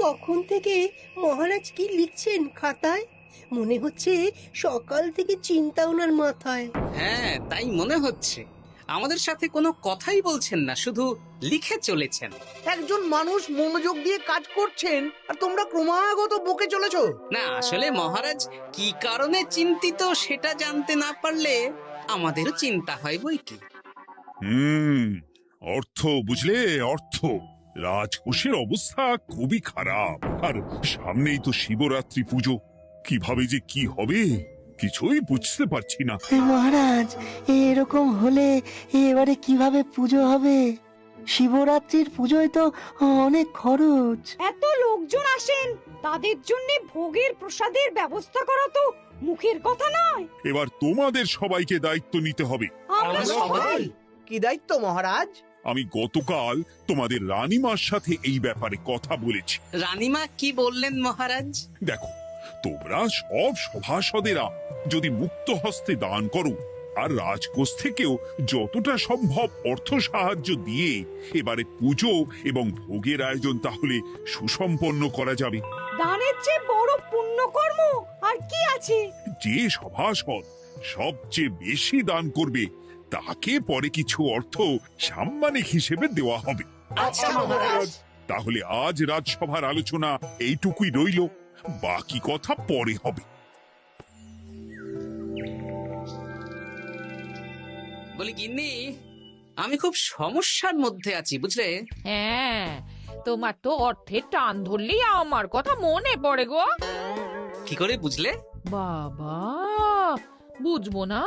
তখন থেকে মহারাজ কি লিখছেন খাতায়? মনে হচ্ছে সকাল থেকে চিন্তা ওনার মাথায়। হ্যাঁ, তাই মনে হচ্ছে। আমাদের সাথে কোনো কথাই বলছেন না, শুধু লিখে চলেছেন। একজন মানুষ মনোযোগ দিয়ে কাজ করছেন আর তোমরা ক্রমাগত বকে চলেছো। না, আসলে মহারাজ কি কারণে চিন্তিত সেটা জানতে না পারলে আমাদেরও চিন্তা হয় বই কি। হুম অর্থ বুঝলে, অর্থ। রাজকোষের অবস্থা খুবই খারাপ। আর সামনেই তো শিবরাত্রি পুজো, কিভাবে যে কি হবে কিছুই বুঝতে পারছি না। মহারাজ, এরকম হলে এবারে কিভাবে পুজো হবে? শিবরাত্রির পুজোয় তো অনেক খরচ। এত লোকজন আসেন, তাদের জন্য ভোগের প্রসাদের ব্যবস্থা করা তো মুখের কথা নয়। এবার তোমাদের সবাইকে দায়িত্ব নিতে হবে। আমরা সবাই। কি দায়িত্ব মহারাজ? আমি গতকাল তোমাদের রানীমার সাথে এই ব্যাপারে কথা বলেছি। রানীমা কি বললেন মহারাজ? দেখো, তোমরা সব সভাসদেরা যদি মুক্ত হস্তে দান করো আর রাজকোষ থেকেও যতটা সম্ভব অর্থ সাহায্য দিয়ে এবারে পুজো এবং ভোগের আয়োজন তাহলে সুসম্পন্ন করা যাবে। দানের চেয়ে বড় পুণ্যকর্ম আর কি আছে? যে সভাসদ সবচেয়ে বেশি দান করবে তাকে পরে কিছু অর্থ সাম্মানিক হিসেবে দেওয়া হবে। আচ্ছা মহারাজ। তাহলে আজ রাজসভার আলোচনা এইটুকুই রইল, বাকি কথা পরে হবে। বলি গিন্নি, আমি খুব সমস্যার মধ্যে আছি বুঝলে। হ্যাঁ, তোমার তো অর্থের টান ধরলেই আমার কথা মনে পড়ে গো। কি করে বুঝলে? বাবা, বুঝবো না?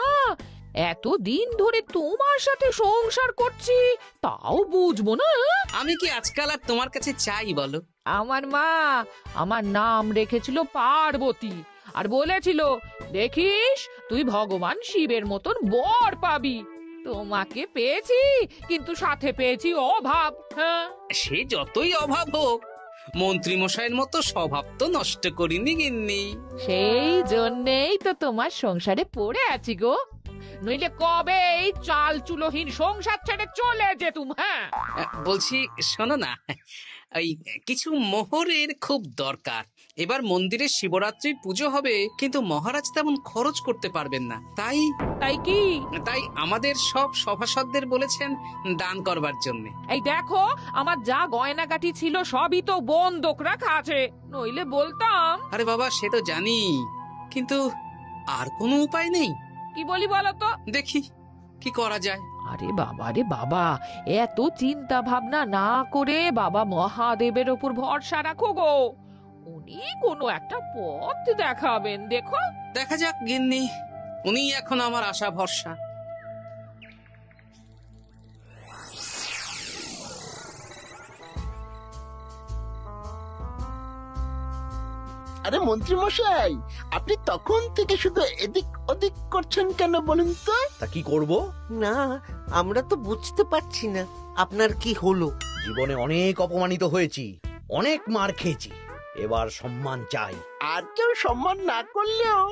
এতদিন ধরে তোমার সাথে সংসার করছি, তাও বুঝবো না? আমি কি আজকাল আর তোমার কাছে চাই বলো? আমার মা আমার নাম রেখেছিল পার্বতী, আর বলেছিল দেখিস তুই ভগবান শিবের মতন বর পাবি। তোমাকে পেয়েছি, কিন্তু সাথে পেয়েছি অভাব। হ্যাঁ, সে যতই অভাব হোক, মন্ত্রী মশাইয়ের মতো স্বভাব তো নষ্ট করিনি গিন্নি। সেই জন্যেই তো তোমার সংসারে পড়ে আছি গো, নইলে কবে এই চাল চুলোহীন সংসার ছেড়ে চলে যেতুম। হ্যাঁ, বলছি শোনো না, ওই কিছু মোহরের খুব দরকার। এবার মন্দিরে শিবরাত্রি পুজো হবে, কিন্তু মহারাজ তেমন খরচ করতে পারবেন না। তাই কি? তাই আমাদের সব সভাসদদের বলেছেন দান করবার জন্য। এই দেখো, আমার যা গয়নাগাটি ছিল সবই তো বন্ধক রাখা আছে, নইলে বলতাম। আরে বাবা, সে তো জানি, কিন্তু আর কোনো উপায় নেই। কি বলি বলো তো? দেখি কি করা যায়। আরে বাবা রে বাবা, এত চিন্তা ভাবনা না করে বাবা মহাদেবের ওপর ভরসা রাখো গো, উনি কোনো একটা পথ দেখাবেন। দেখো, দেখা যাক গিন্নি, উনি এখন আমার আশা ভরসা। আরে মন্ত্রী মশাই, আপনি তখন থেকে শুধু এদিক ওদিক করছেন কেন বলুন তো? তা কি করব? না, আমরা তো বুঝতে পারছি না আপনার কি হলো। জীবনে অনেক অপমানিত হয়েছি, অনেক মার খেয়েছি, এবার সম্মান চাই। আর কেউ সম্মান না করলেও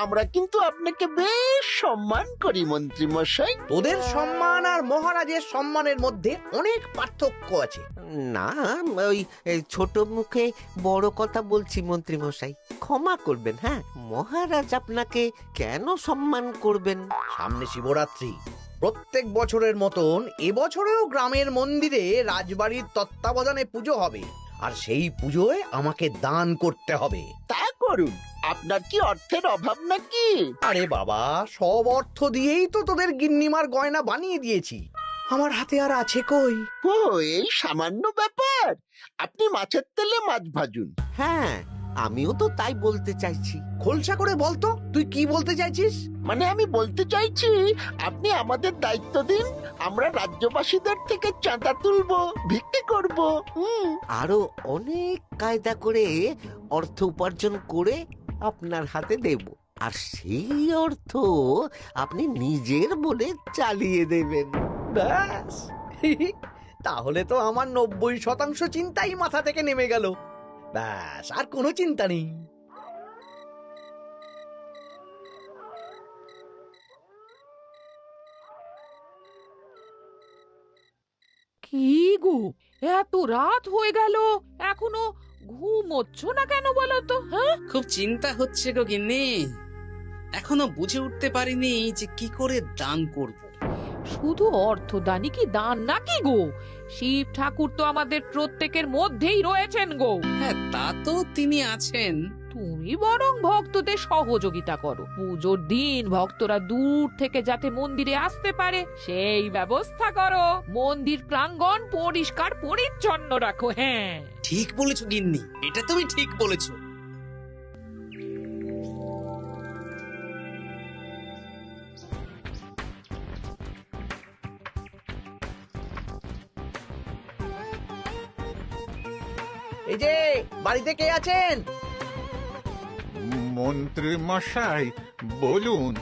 আমরা কিন্তু আপনাকে বেশ সম্মান করি মন্ত্রী মশাই। তোদের সম্মান আর মহারাজের সম্মানের মধ্যে অনেক পার্থক্য আছে। না, ওই ছোট মুখে বড় কথা বলছি মন্ত্রী মশাই, ক্ষমা করবেন। হ্যাঁ, মহারাজ আপনাকে কেন সম্মান করবেন? সামনে শিবরাত্রি, প্রত্যেক বছরের মতন এবছরেও গ্রামের মন্দিরে রাজবাড়ির তত্ত্বাবধানে পুজো হবে, আর সেই পুজোয় আমাকে দান করতে হবে। তা করুন, আপনার কি অর্থের অভাব নাকি? আরে বাবা, সব অর্থ দিয়েই তো তোদের গিন্নিমার গয়না বানিয়ে দিয়েছি, আমার হাতে আর আছে কই? ও, এই সামান্য ব্যাপার। আপনি মাছের তেলে মাছ ভাজুন। হ্যাঁ, আমিও তো তাই বলতে চাইছি। খোলসা করে বলতো তুই কি বলতে চাইছিস? মানে আমি বলতে চাইছি, আপনি আমাদের দায়িত্ব দিন, আমরা রাজ্যবাসীদের থেকে চাঁদা তুলবো, ভিক্ষে করব। আরো অনেক কায়দা করে অর্থ উপার্জন করে আপনার হাতে দেব, আর সেই অর্থ আপনি নিজের বলে চালিয়ে দেবেন। ব্যাস, তাহলে তো আমার 90% চিন্তাই মাথা থেকে নেমে গেল। ব্যাস, আর কোনো চিন্তা নেই। কি গো, এত রাত হয়ে গেল, এখনো ঘুমোচ্ছ না কেন বলো তো? হ্যাঁ, খুব চিন্তা হচ্ছে গো গিন্নি, এখনো বুঝে উঠতে পারিনি যে কি করে দান করব। শুধু অর্থদানই কি দান নাকি গো? শিব ঠাকুর তো আমাদের প্রত্যেকের মধ্যেই রয়েছেন গো। হ্যাঁ, তা তো তিনি আছেন। তুমি বরং ভক্তদের সহযোগিতা করো। পুজোর দিন ভক্তরা দূর থেকে যাতে মন্দিরে আসতে পারে সেই ব্যবস্থা করো। মন্দির প্রাঙ্গণ পরিষ্কার পরিচ্ছন্ন রাখো। হ্যাঁ, ঠিক বলেছো গিন্নি, এটা তুমি ঠিক বলেছো। এই যে বাড়িতে কে আছেন? মন্ত্রী মশাই বলুন।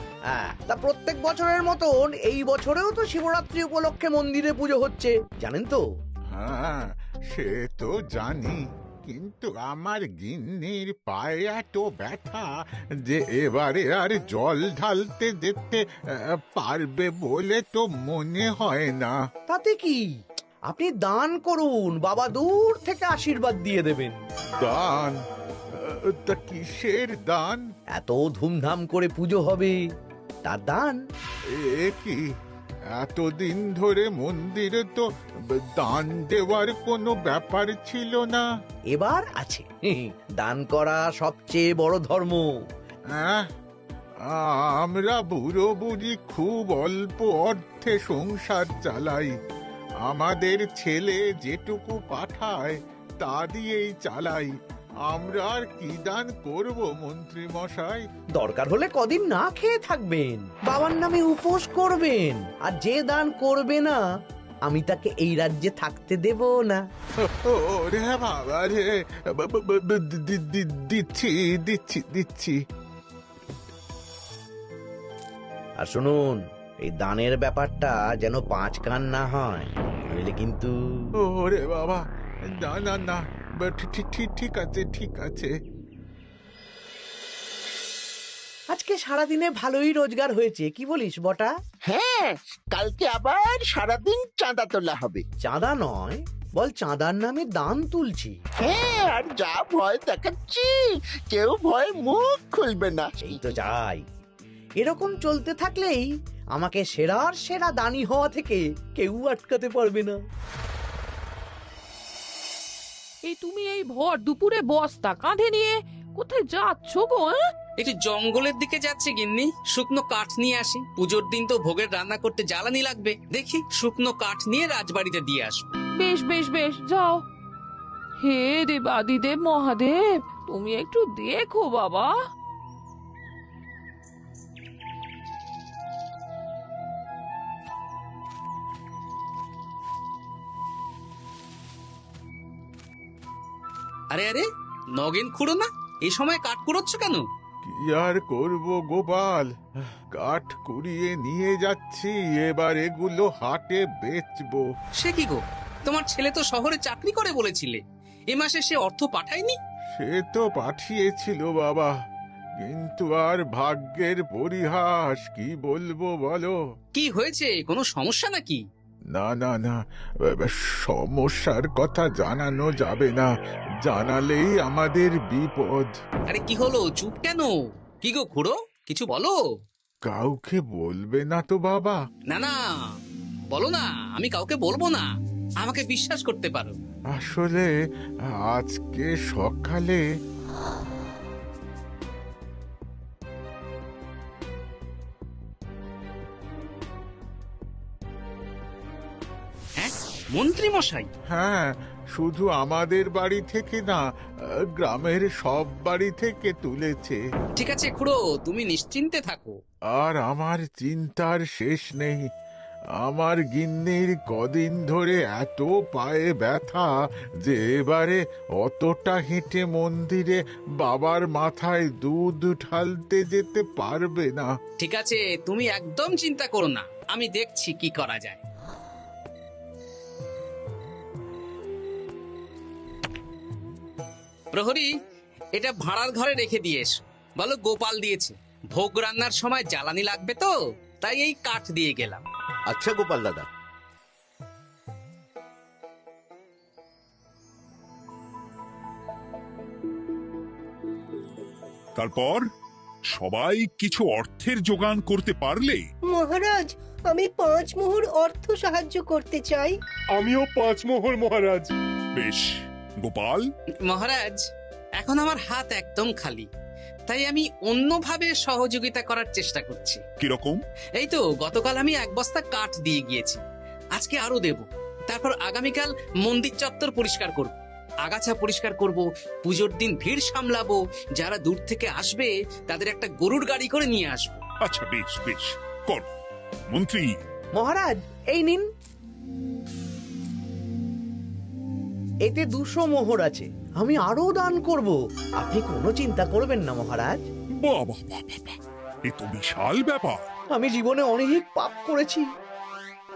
তা প্রত্যেক বছরের মতন এই বছরেও তো শিবরাত্রি উপলক্ষে মন্দিরে পুজো হচ্ছে, জানেন তো? হ্যাঁ, সে তো জানি, কিন্তু আমার গিন্নির পায়ে এত ব্যথা যে এবারে আর জল ঢালতে যেতে পারবে বলে তো মনে হয় না। তাতে কি, আপনি দান করুন, বাবা দূর থেকে আশীর্বাদ দিয়ে দেবেন। দান? তা কিসের দান? এত ধুমধাম করে পুজো হবে, তার দান। এ কি, এতদিন ধরে মন্দিরে তো দান দেওয়ার কোনো ব্যাপার ছিল না। এবার আছে। দান করা সবচেয়ে বড় ধর্ম। আহ, আমরা বুড়ো বুড়ি খুব অল্প অর্থে সংসার চালাই। আমাদের ছেলে যেটুকু পাঠায় তা দিয়েই চালাই। আমরা আর কি দান করব মন্ত্রী মশাই? দরকার হলে কদিন না খেয়ে থাকবেন, বাবার নামে উপোস করবেন, আর যে দান করবে না আমি তাকে এই রাজ্যে থাকতে দেব না। ওরে বাবা রে, দিচ্ছি দিচ্ছি দিচ্ছি। আর শুনুন, এই দানের ব্যাপারটা যেন 5 কান না হয়, নইলে কিন্তু। ওরে বাবা, না না না, ঠিক আছে ঠিক আছে। আজকে সারাদিনে ভালোই রোজগার হয়েছে, কি বলিস বটা? হ্যাঁ, কালকে আবার সারাদিন চাঁদা তোলা হবে। চাঁদা নয়, বল চাঁদার নামে দান তুলছি। হ্যাঁ, আর যা ভয় দেখাচ্ছি, কেউ ভয় মুখ খুলবে না। এই তো যাই, এরকম চলতে থাকলেই আমাকে সেরার সেরা দানি হওয়া থেকে কেউ আটকাতে পারবে না। এই তুমি এই ভর দুপুরে বস্তা কাঁধে নিয়ে কোথায় যাচ্ছ গো? একটু জঙ্গলের দিকে যাচ্ছে গিন্নি, শুকনো কাঠ নিয়ে আসি। পুজোর দিন তো ভোগের রান্না করতে জ্বালানি লাগবে, দেখি শুকনো কাঠ নিয়ে রাজবাড়িতে দিয়ে আসবো। বেশ বেশ বেশ, যাও। হে দেবাদিদেব মহাদেব, তুমি একটু দেখো বাবা। আরে আরে, নগেন খুঁড়ো না, এই সময় কাঠ কুড়োচ্ছ কেন? কি আর করব গোপাল, কাঠ কুড়িয়ে নিয়ে যাচ্ছি, এবার এগুলো হাটে বেচবো। সে কি গো, তোমার ছেলে তো শহরে চাকরি করে বলেছিলে, এ মাসে সে অর্থ পাঠায়নি? সে তো পাঠিয়েছিল বাবা, কিন্তু আর ভাগ্যের পরিহাস, কি বলবো বলো। কি হয়েছে, কোনো সমস্যা নাকি? না না না, সমস্যার কথা জানানো যাবে না, জানালেই আমাদের বিপদ। আরে কি হলো, চুপ কেন? কি গো খুড়ো, কিছু বলো। কাউকে বলবে না তো বাবা? না না, বলো না, আমি কাউকে বলবো না, আমাকে বিশ্বাস করতে পারো। আসলে আজকে সকালে হ্যাঁ, মন্ত্রী মশাই? হ্যাঁ, শুধু আমাদের বাড়ি থেকে না, গ্রামের সব বাড়ি থেকে তুলেছে। ঠিক আছে খুড়ো, তুমি নিশ্চিন্তে থাকো। আর আমার চিন্তার শেষ নেই। আমার গিন্নির কদিন ধরে এত পায়ে ব্যথা যে এবারে অতটা হেঁটে মন্দিরে বাবার মাথায় দুধ ঢালতে যেতে পারবে না। ঠিক আছে, তুমি একদম চিন্তা করো না, আমি দেখছি কি করা যায়। প্রহরী, এটা ভাড়ার ঘরে রেখে দিয়ে এসো। বলো গোপাল দিয়েছে, ভোগ রান্নার সময় জ্বালানি লাগবে তো, তাই এই কাঠ দিয়ে গেলাম। আচ্ছা গোপাল দাদা। তারপর সবাই কিছু অর্থের যোগান করতে পারলে মহারাজ, আমি 5 মোহর অর্থ সাহায্য করতে চাই। আমিও 5 মোহর মহারাজ। বেশ। গোপাল, মহারাজ, এখন আমার হাত একদম খালি, তাই আমি অন্যভাবে সহযোগিতা করার চেষ্টা করছি। কিরকম? এই তো গতকাল আমি 1 বস্তা কাঠ দিয়ে গিয়েছি, আজকে আরো দেব। তারপর আগামীকাল মন্দির চত্বর পরিষ্কার করব, আগাছা পরিষ্কার করব, পুজোর দিন ভিড় সামলাবো, যারা দূর থেকে আসবে তাদের একটা গরুর গাড়ি করে নিয়ে আসবো। আচ্ছা, বেশ বেশ, কর। মন্ত্রী, মহারাজ, এই নিন। এতে 200 মোহর আছে। আমি আরো দান করব, আপনি কোনো চিন্তা করবেন না মহারাজ। বাহ বাহ বাহ বাহ বাহ, এ তো বিশাল ব্যাপার। আমি জীবনে অনেক পাপ করেছি,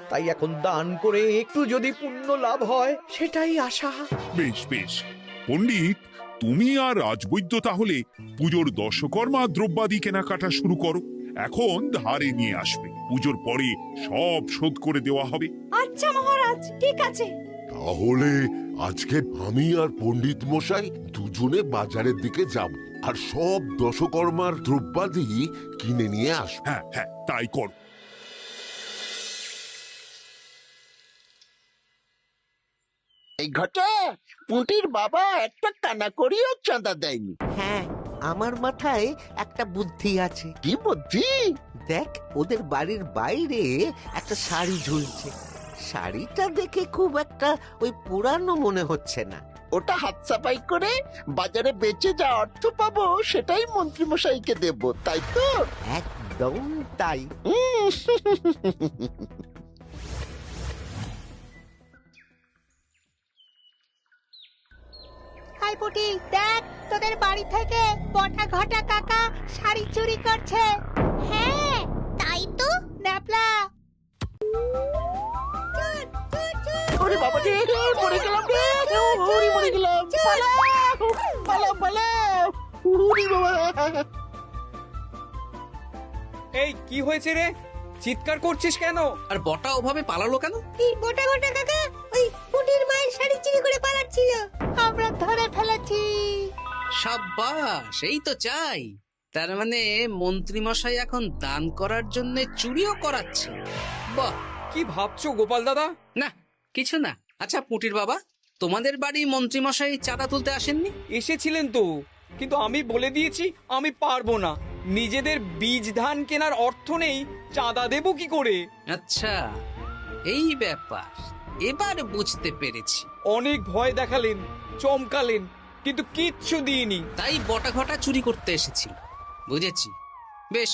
তাই এখন দান করে একটু যদি পুণ্য লাভ হয় সেটাই আশা। বেশ বেশ। পণ্ডিত, তুমি আর রাজবৈদ্য তাহলে পুজোর দশকর্মা দ্রব্যাদি কেনাকাটা শুরু করো। এখন ধারে নিয়ে আসবে, পুজোর পরে সব শোধ করে দেওয়া হবে। আচ্ছা মহারাজ, ঠিক আছে। তাহলে আজকে আমি আর পণ্ডিত মশাই দুজনে বাজারের দিকে যাব আর সব দশকর্মার দ্রব্যাদি কিনে নিয়ে আসব। হ্যাঁ হ্যাঁ, তাই কর। এই ঘটা পুঁটির বাবা একটা কানা করিও চাঁদা দেয়নি। হ্যাঁ, আমার মাথায় একটা বুদ্ধি আছে। কি বুদ্ধি? দেখ, ওদের বাড়ির বাইরে একটা শাড়ি ঝুলছে। শাড়িটা দেখে খুব একটা ওই পুরানো মনে হচ্ছে না। ওটা হাত সাফাই করে বাজারে বেচে যা অর্থ পাবো সেটাই মন্ত্রী মশাইকে দেব, তাই তো? একদম তাই। হাই পুটি, দেখ তোদের বাড়ি থেকে বটা ঘটা কাকা শাড়ি চুরি করছে। হ্যাঁ, তাই তো। ন্যাপলা, ওরে বাবা রে, মরে গেলাম রে, ওরে মরে গেলাম। পালাও, পালাও, পালাও। ওরে বাবা। এই কি হয়েছে রে? চিৎকার করছিস কেন? আর বটা ওভাবে পালালো কেন? এই বটা ঘটা কাকা ওই পুটির মায়ের শাড়ি চুরি করে পালাচ্ছিল, আমরা ধরে ফেলেছি। সাব্বাস, এই তো চাই। তার মানে মন্ত্রী মশাই এখন দান করার জন্য চুরিও করাচ্ছে। বাহ! কি ভাবছো গোপাল দাদা? না, কিছু না। আচ্ছা পুটির বাবা, তোমাদের বাড়ি মন্ত্রী মশাই চাঁদা তুলতে আসেননি? এসেছিলেন তো, কিন্তু আমি বলে দিয়েছি আমি পারবো না। নিজেদের বীজ ধান কেনার অর্থ নেই, চাঁদা দেবো কি করে? আচ্ছা, এই ব্যাপার, এবার বুঝতে পেরেছি। অনেক ভয় দেখালেন, চমকালেন, কিন্তু কিচ্ছু দিইনি। তাই বটা ঘটা চুরি করতে এসেছি, বুঝেছি। বেশ,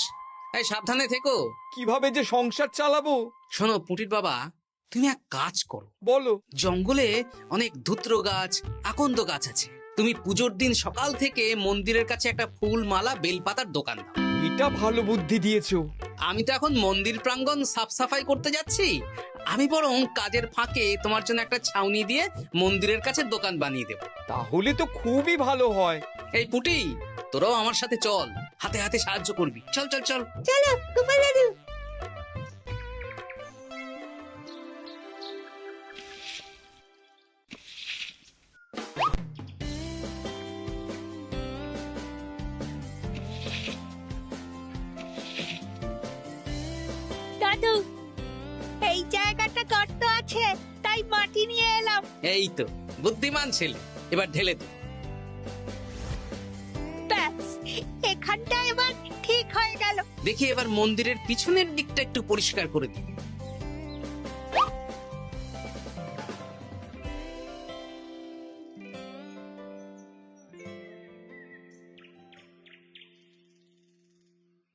এই সাবধানে থেকো। কিভাবে যে সংসার চালাবো? শোনো পুটির বাবা, তুমি এক কাজ করো। বলো। জঙ্গলে অনেক ধুত্র গাছ, আকন্দ গাছ আছে। তুমি পুজোর দিন সকাল থেকে মন্দিরের কাছে একটা ফুল মালা বেলপাতার দোকান দাও। এটা ভালো বুদ্ধি দিয়েছো। আমি তো এখন মন্দির প্রাঙ্গণ সাফ সাফাই করতে যাচ্ছি, আমি বরং কাজের ফাঁকে তোমার জন্য একটা ছাউনি দিয়ে মন্দিরের কাছে দোকান বানিয়ে দেব। তাহলে তো খুবই ভালো হয়। এই পুটি, তোরাও আমার সাথে চল, হাতে হাতে সাহায্য করবি। চল চল চল। চলো গোপাল দাদু। দাদু, এই জায়গাটা গর্ত আছে, তাই মাটি নিয়ে এলাম। এই তো বুদ্ধিমান ছেলে, এবার ঢেলে দে। ব্যাস, এখানটা এবার ঠিক হয়ে গেল। দেখি এবার মন্দিরের পিছনের দিকটা একটু পরিষ্কার করে দিই।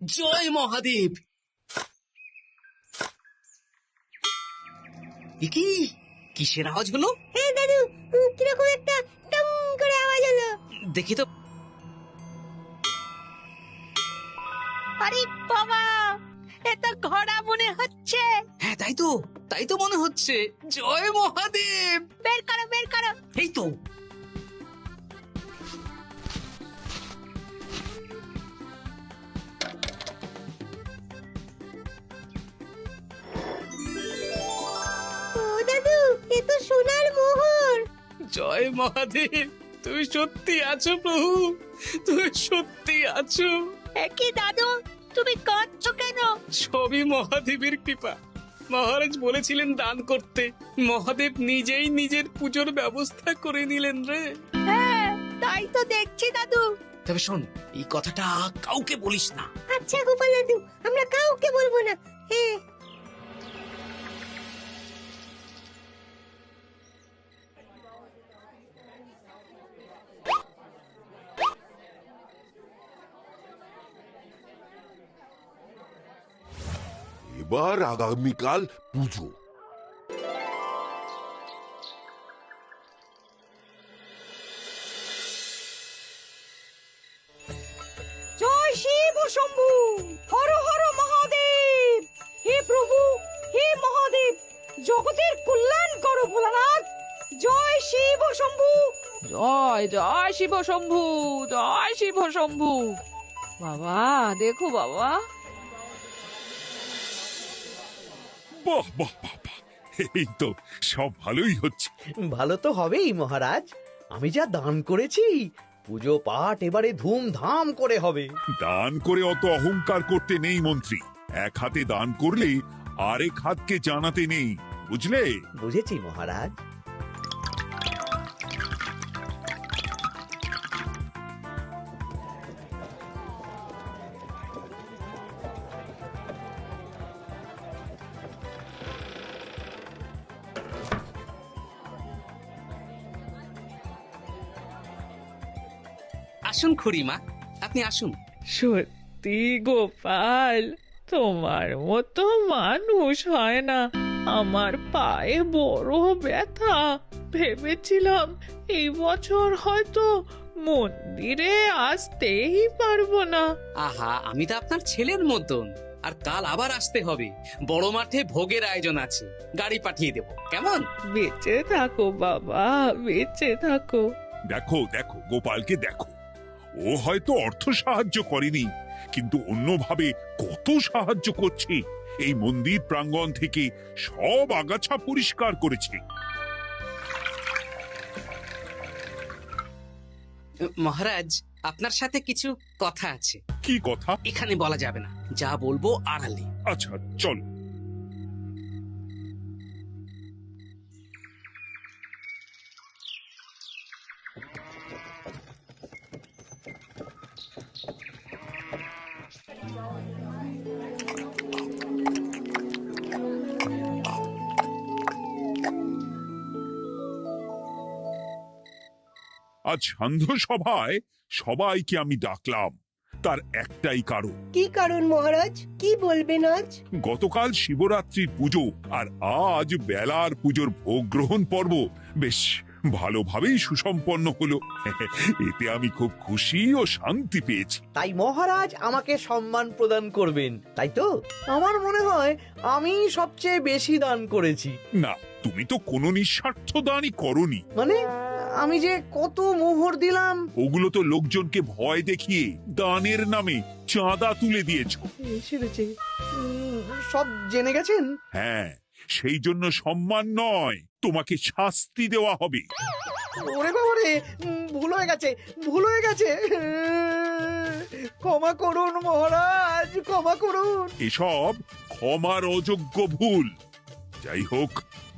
জয় মহাদেব। কি কিসের আওয়াজ হলো? হ্যাঁ দাদু, কিরকম একটা টং করে আওয়াজ হলো। দেখি তো। আরে বাবা, এটা ঘোড়া মনে হচ্ছে। হ্যাঁ তাই তো মনে হচ্ছে। জয় মহাদেব। বের করো, বের করো। এই তো। ও দাদু, এ তো সোনার মোহর। জয় মহাদেব, তুমি সত্যি আছো প্রভু, তুমি সত্যি আছো। একই দাদু, তুমি কাঁদছো কেন? সবই মহাদেবের কৃপা। মহারাজ বলেছিলেন দান করতে, মহাদেব নিজেই নিজের পুজোর ব্যবস্থা করে নিলেন রে। হ্যাঁ, তাই তো দেখছি দাদু। তবে শোন, এই কথাটা কাউকে বলিস না। আচ্ছা গোপাল দাদু, আমরা কাউকে বলবো না। হ্যাঁ। এবার আগামীকাল পুজো। জয় শিব শম্ভু, হর হর মহাদেব। হে প্রভু, হে মহাদেব, জগতের কল্যাণ করো ভোলানাথ। জয় শিব শম্ভু। জয় জয় শিব শম্ভু, জয় শিব শম্ভু। বাবা দেখো বাবা, বাহ বাহ বাহ বাহ, এই তো সব ভালোই হচ্ছে। ভালো তো হবেই মহারাজ। আমি যা দান করেছি, পুজো পাঠ এবারে ধুমধাম করে হবে। দান করে অত অহংকার করতে নেই মন্ত্রী। এক হাতে দান করলে আরেক হাতকে জানাতে নেই, বুঝলে? বুঝেছি মহারাজ। আসুন খুড়িমা, আপনি আসুন। সত্যি গোপাল, তোমার মতো মানুষ হয় না। আমার পায়ে বড় ব্যথা, ভেবেছিলাম এই বছর হয়তো মন্দিরে আসতেই পারবো না। আহা, আমি তো আপনার ছেলের মতন। আর কাল আবার আসতে হবে, বড় মাঠে ভোগের আয়োজন আছে, গাড়ি পাঠিয়ে দেব, কেমন? বেঁচে থাকো বাবা, বেঁচে থাকো। দেখো দেখো গোপালকে দেখো, ও হয়তো অর্থ সাহায্য করেনি, কিন্তু অন্যভাবে কত সাহায্য করছে। এই মন্দির প্রাঙ্গণ থেকে সব আগাছা পরিষ্কার করেছে। মহারাজ, আপনার সাথে কিছু কথা আছে। কি কথা? এখানে বলা যাবে না, যা বলবো আড়ালে। আচ্ছা চল। আজ সান্ধ্য সভায় সবাইকে আমি ডাকলাম, তার একটাই কারণ। কি কারণ মহারাজ? কি বলবেন আজ? গতকাল শিবরাত্রির পুজো, আর আজ বেলার পুজোর ভোগ গ্রহণ পর্ব বেশ ভালোভাবেই সুসম্পন্ন হলো। এতে আমি খুব খুশি ও শান্তি পেয়েছি। তাই মহারাজ আমাকে সম্মান প্রদান করবেন, তাই তো? আমার মনে হয় আমি সবচেয়ে বেশি দান করেছি। না, তুমি তো কোনো নিঃস্বার্থ দানই করনি। মানে আমি যে কত মোহর দিলাম। ওগুলো তো লোকজনকে ভয় দেখিয়ে দানের নামে চাঁদা তুলে দিয়েছো। সেরেছে, সব জেনে গেছেন। হ্যাঁ, সেই জন্য সম্মান নয়, তোমাকে শাস্তি দেওয়া হবে। ওরে বাবা রে, ভুল হয়ে গেছে, ভুল হয়ে গেছে। ক্ষমা করুন মহারাজ, ক্ষমা করুন। এসব ক্ষমার অযোগ্য ভুল। যাই হোক,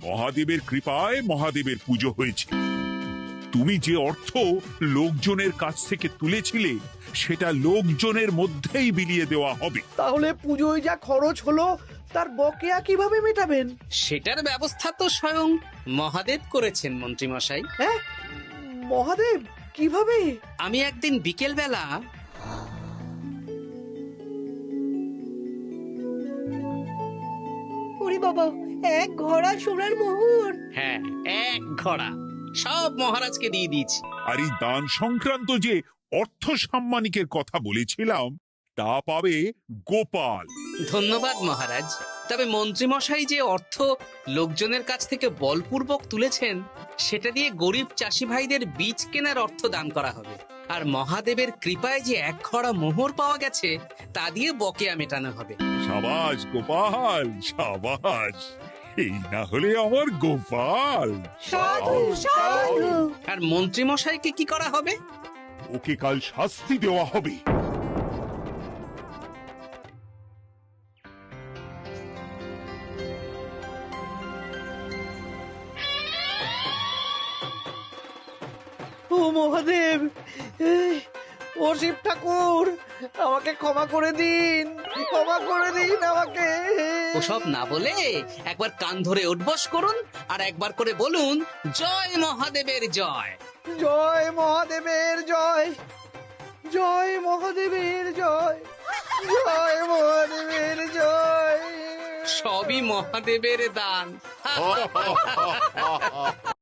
মহাদেবের কৃপায় মহাদেবের পুজো হয়েছে। তুমি যে অর্থ লোকজনের কাছ থেকে তুলেছিলে, সেটা লোকজনের মধ্যেই বিলিয়ে দেওয়া হবে। তাহলে পুজোয় যা খরচ হলো, তার বকেয়া কিভাবে মেটাবেন? সেটার ব্যবস্থা তো স্বয়ং মহাদেব করেছেন মন্ত্রী মশাই। হ্যাঁ, মহাদেব কিভাবে? আমি একদিন বিকেল বেলা ওরে বাবা, এক ঘোড়া সোনার মোহর। হ্যাঁ, এক ঘোড়া সব মহারাজকে দিয়ে দিয়েছি। আর এই দান সংক্রান্ত যে অর্থ সাম্মানিকের কথা বলেছিলাম, তা পাবে গোপাল। ধন্যবাদ মহারাজ। তবে মন্ত্রী মশাই যে অর্থ লোকজনের কাছ থেকে বলপূর্বক তুলেছেন, সেটা দিয়ে গরিব চাষি ভাইদের বীজ কেনার অর্থ দান করা হবে। আর মহাদেবের কৃপায় যে এক ঘড়া মোহর পাওয়া গেছে, তা দিয়ে বকেয়া মেটানো হবে। সাবাস গোপাল, সাবাস। এই না হলে আমার গোপাল। সাধু সাধু। আর মন্ত্রী মশাইকে কি করা হবে? ওকে কাল শাস্তি দেওয়া হবে। ও মহাদেব, ও শিব ঠাকুর, আমাকে ক্ষমা করে দিন, ক্ষমা করে দিন আমাকে। ওসব না বলে একবার কান ধরে উঠবস করুন আর একবার করে বলুন, জয় মহাদেবের জয়। জয় মহাদেবের জয়, জয় মহাদেবের জয়, জয় মহাদেবের জয়। সবই মহাদেবের দান।